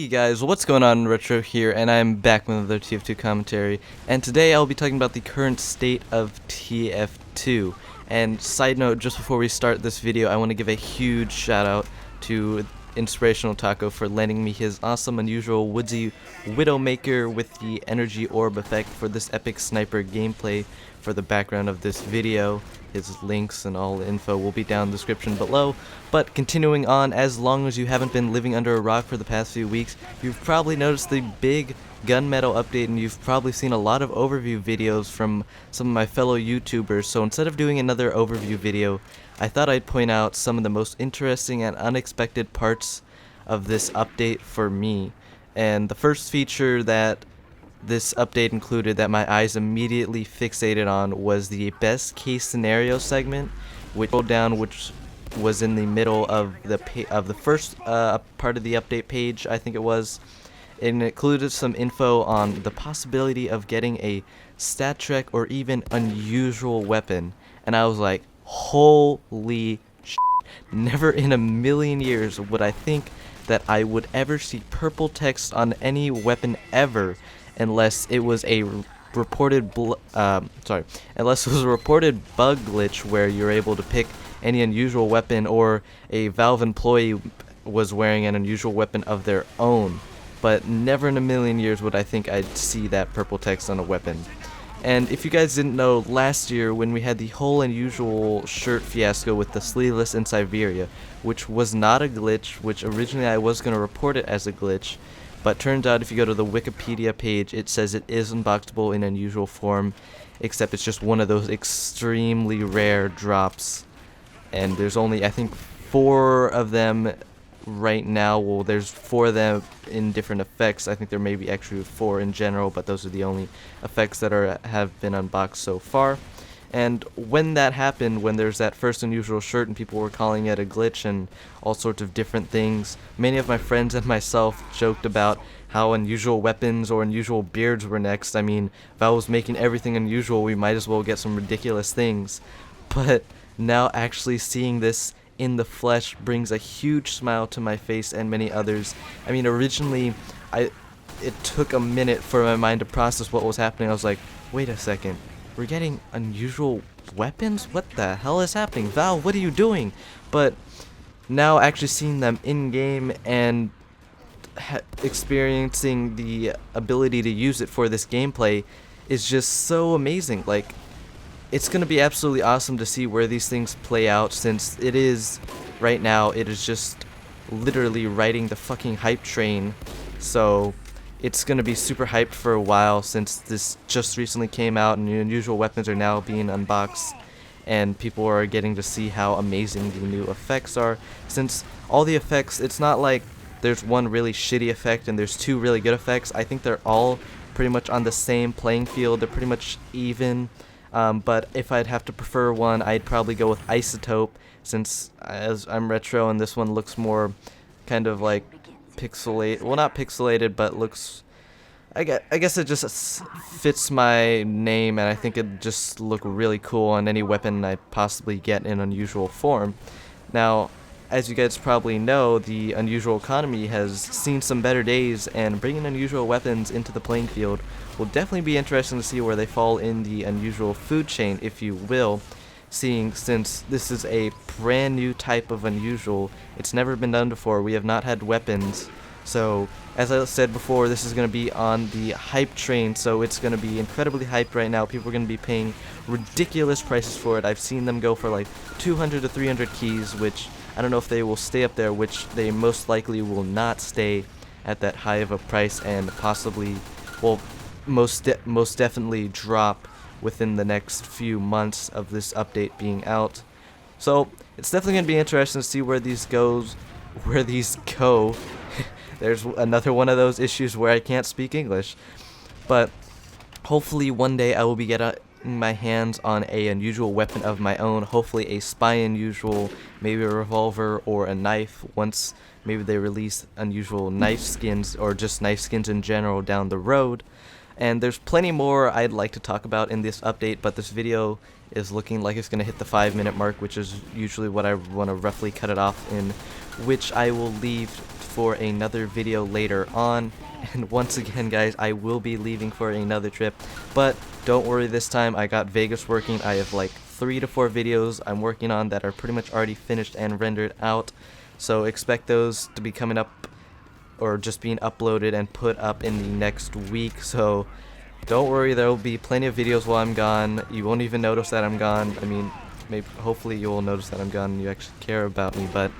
Hey guys, what's going on? Retro here, and I'm back with another TF2 commentary, and today I'll be talking about the current state of TF2. And side note, just before we start this video, I want to give a huge shout out to Inspirational Taco for lending me his awesome, unusual woodsy Widowmaker with the energy orb effect for this epic sniper gameplay for the background of this video. His links and all the info will be down in the description below. But continuing on, as long as you haven't been living under a rock for the past few weeks, you've probably noticed the big gunmetal update, and you've probably seen a lot of overview videos from some of my fellow YouTubers. So instead of doing another overview video, I thought I'd point out some of the most interesting and unexpected parts of this update for me. And the first feature that this update included that my eyes immediately fixated on was the best case scenario segment, which was in the middle of the first part of the update page, I think it was. It included some info on the possibility of getting a stat trek or even unusual weapon, and I was like, holy shit, never in a million years would I think that I would ever see purple text on any weapon ever, unless it was a reported bug glitch where you're able to pick any unusual weapon, or a Valve employee was wearing an unusual weapon of their own. But never in a million years would I think I'd see that purple text on a weapon. And if you guys didn't know, last year when we had the whole unusual shirt fiasco with the sleeveless in Siberia, which was not a glitch, which originally I was going to report it as a glitch, but turns out if you go to the Wikipedia page, it says it is unboxable in unusual form, except it's just one of those extremely rare drops. And there's only, I think, 4 of them right now. Well, there's 4 of them in different effects. I think there may be actually 4 in general, but those are the only effects that have been unboxed so far. And when that happened, when there's that first unusual shirt and people were calling it a glitch and all sorts of different things, many of my friends and myself joked about how unusual weapons or unusual beards were next. I mean, if I was making everything unusual, we might as well get some ridiculous things. But now actually seeing this in the flesh brings a huge smile to my face and many others. I mean, originally, it took a minute for my mind to process what was happening. I was like, wait a second. We're getting unusual weapons? What the hell is happening? Valve, what are you doing? But now actually seeing them in-game and experiencing the ability to use it for this gameplay is just so amazing. Like, it's going to be absolutely awesome to see where these things play out, since it is, right now, it is just literally riding the fucking hype train. So it's going to be super hyped for a while, since this just recently came out and the unusual weapons are now being unboxed, and people are getting to see how amazing the new effects are. Since all the effects, it's not like there's one really shitty effect and there's 2 really good effects. I think they're all pretty much on the same playing field. They're pretty much even. But if I'd have to prefer one, I'd probably go with Isotope, since as I'm retro and this one looks more kind of like pixelated. Well, not pixelated, but looks, I guess it just fits my name, and I think it'd just look really cool on any weapon I'd possibly get in unusual form. Now, as you guys probably know, the unusual economy has seen some better days, and bringing unusual weapons into the playing field will definitely be interesting to see where they fall in the unusual food chain, if you will, since this is a brand new type of unusual. It's never been done before. We have not had weapons. So, as I said before, this is going to be on the hype train, so it's going to be incredibly hyped right now. People are going to be paying ridiculous prices for it. I've seen them go for like 200 to 300 keys, which I don't know if they will stay up there, which they most likely will not stay at that high of a price, and possibly, well, most definitely drop within the next few months of this update being out. So it's definitely going to be interesting to see where these go. There's another one of those issues where I can't speak English. But hopefully one day I will be getting my hands on a unusual weapon of my own, hopefully a spy unusual, maybe a revolver or a knife, once maybe they release unusual knife skins or just knife skins in general down the road. And there's plenty more I'd like to talk about in this update, but this video is looking like it's going to hit the 5-minute mark, which is usually what I want to roughly cut it off in, which I will leave for another video later on. And once again, guys, I will be leaving for another trip, but don't worry, this time I got Vegas working. I have like 3 to 4 videos I'm working on that are pretty much already finished and rendered out, so expect those to be coming up or just being uploaded and put up in the next week. So don't worry, there will be plenty of videos while I'm gone. You won't even notice that I'm gone. I mean, maybe hopefully you will notice that I'm gone and you actually care about me, but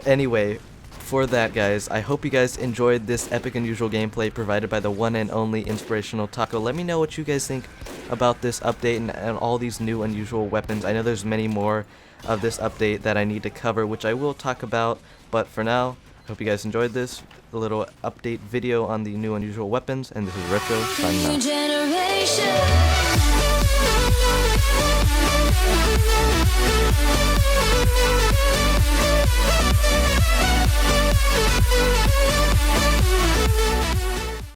anyway, for that, guys, I hope you guys enjoyed this epic unusual gameplay provided by the one and only Inspirational Taco. Let me know what you guys think about this update and all these new unusual weapons. I know there's many more of this update that I need to cover, which I will talk about, but for now, I hope you guys enjoyed this little update video on the new unusual weapons, and this is Retro signing out.